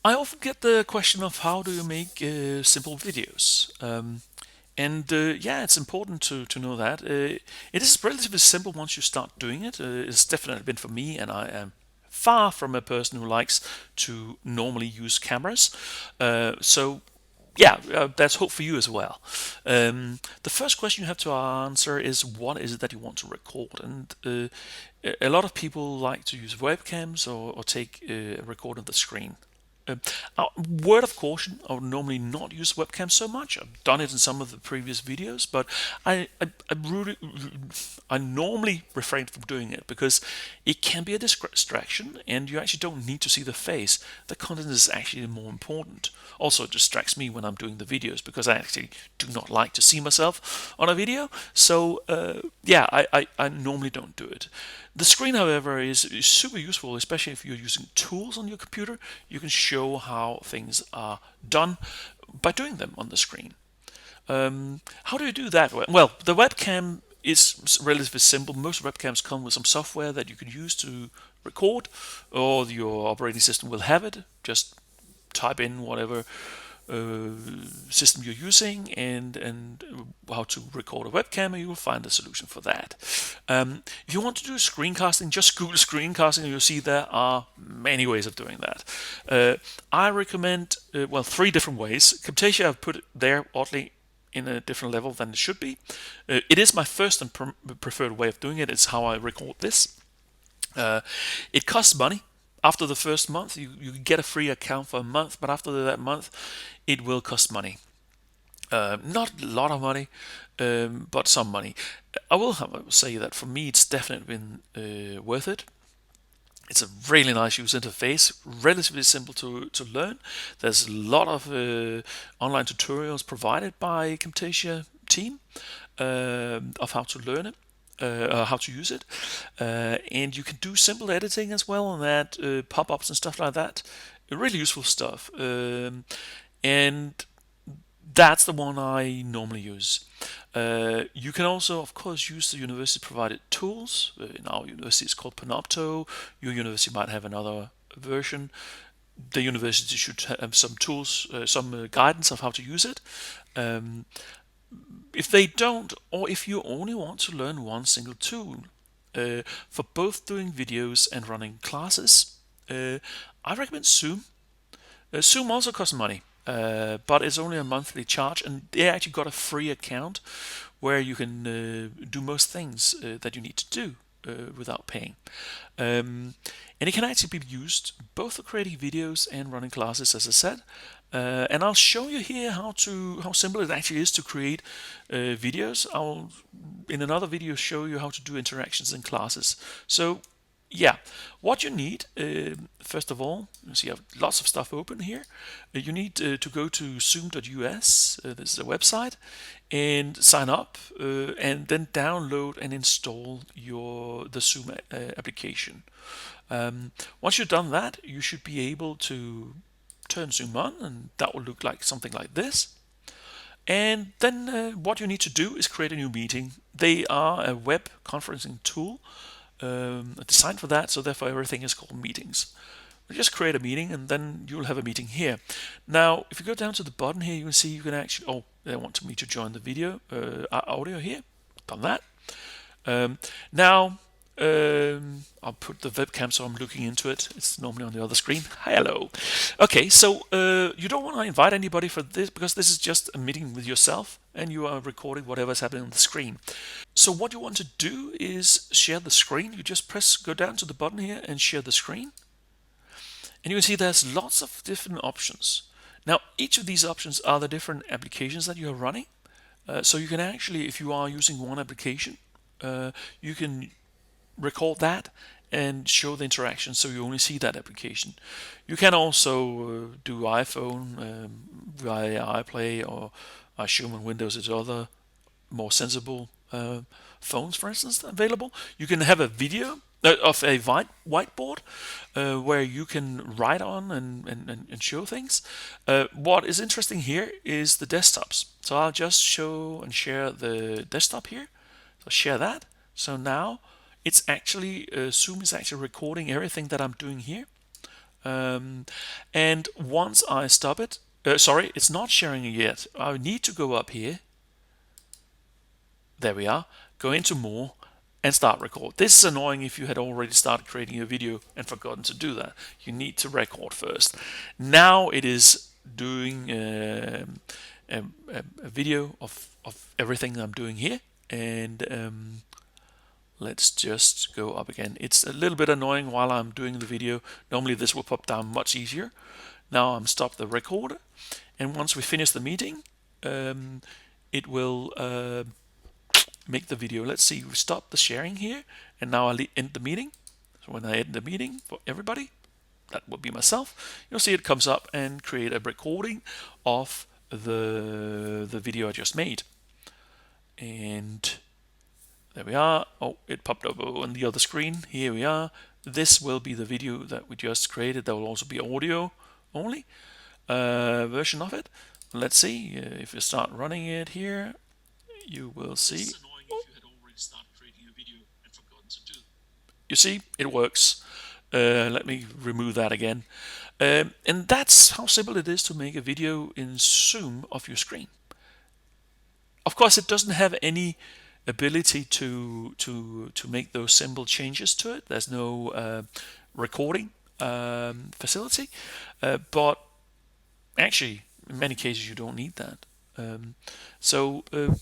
I often get the question of how do you make simple videos? Yeah, it's important to know that. It is relatively simple once you start doing it. It's definitely been for me, and I am far from a person who likes to normally use cameras. That's hope for you as well. The first question you have to answer is what is it that you want to record? And a lot of people like to use webcams or take a record of the screen. Um, Word of caution, I would normally not use webcam so much. I've done it in some of the previous videos, but I normally refrain from doing it because it can be a distraction and you actually don't need to see the face. The content is actually more important. Also, it distracts me when I'm doing the videos because I actually do not like to see myself on a video. I normally don't do it. The screen, however, is super useful, especially if you're using tools on your computer. You can show how things are done by doing them on the screen. How do you do that? Well, the webcam is relatively simple. Most webcams come with some software that you can use to record, or your operating system will have it. Just type in whatever system you're using and how to record a webcam, and you will find a solution for that. If you want to do screencasting, just Google screencasting and you'll see there are many ways of doing that. I recommend, three different ways. Camtasia I've put it there oddly in a different level than it should be. It is my first and preferred way of doing it. It's how I record this. It costs money. After the first month, you get a free account for a month, but after that month, it will cost money. Not a lot of money, but some money. I will say that for me, it's definitely been worth it. It's a really nice user interface, relatively simple to learn. There's a lot of online tutorials provided by Camtasia team of how to learn it. How to use it, and you can do simple editing as well on that, pop-ups and stuff like that. Really useful stuff, and that's the one I normally use. You can also, of course, use the university provided tools. In our university, it's called Panopto. Your university might have another version. The university should have some tools, some guidance of how to use it. If they don't, or if you only want to learn one single tool for both doing videos and running classes, I recommend Zoom. Zoom also costs money, but it's only a monthly charge, and they actually got a free account where you can do most things that you need to do without paying. And it can actually be used both for creating videos and running classes, as I said. And I'll show you here how simple it actually is to create videos. I'll in another video show you how to do interactions in classes. So yeah, what you need, first of all, you see I have lots of stuff open here. You need to go to zoom.us, this is a website, and sign up, and then download and install the Zoom application. Once you've done that, you should be able to turn Zoom on, and that will look like something like this. And then what you need to do is create a new meeting. They are a web conferencing tool designed for that, so therefore everything is called meetings. Just create a meeting, and then you'll have a meeting here. Now, if you go down to the button here, you can see you can actually, they want me to join the video, audio here. Done that. Now, I'll put the webcam so I'm looking into it. It's normally on the other screen. Hello. Okay, so you don't want to invite anybody for this because this is just a meeting with yourself and you are recording whatever's happening on the screen. So what you want to do is share the screen. You just go down to the button here and share the screen. And you can see there's lots of different options. Now, each of these options are the different applications that you are running. So you can actually, if you are using one application, you can record that and show the interaction so you only see that application. You can also do iPhone via iPlay, or I assume on Windows it's other more sensible phones, for instance, available. You can have a video of a whiteboard where you can write on and show things. What is interesting here is the desktops. So I'll just show and share the desktop here. So share that. So now it's actually Zoom is actually recording everything that I'm doing here. And once I stop it, sorry, it's not sharing it yet. I need to go up here. There we are. Go into more and start record. This is annoying if you had already started creating a video and forgotten to do that. You need to record first. Now it is doing a video of everything I'm doing here, and let's just go up again. It's a little bit annoying while I'm doing the video. Normally this will pop down much easier. Now I'm stopped the recorder, and once we finish the meeting, it will make the video. Let's see, we stop the sharing here, and now I'll end the meeting. So when I end the meeting for everybody, that would be myself, you'll see it comes up and create a recording of the video I just made. And there we are. Oh, it popped up on the other screen. Here we are. This will be the video that we just created. There will also be audio only version of it. Let's see if you start running it here, you will see. You see, it works. Let me remove that again. And that's how simple it is to make a video in Zoom of your screen. Of course, it doesn't have any ability to make those simple changes to it. There's no recording facility, but actually, in many cases, you don't need that.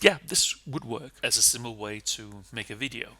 Yeah, this would work as a simple way to make a video.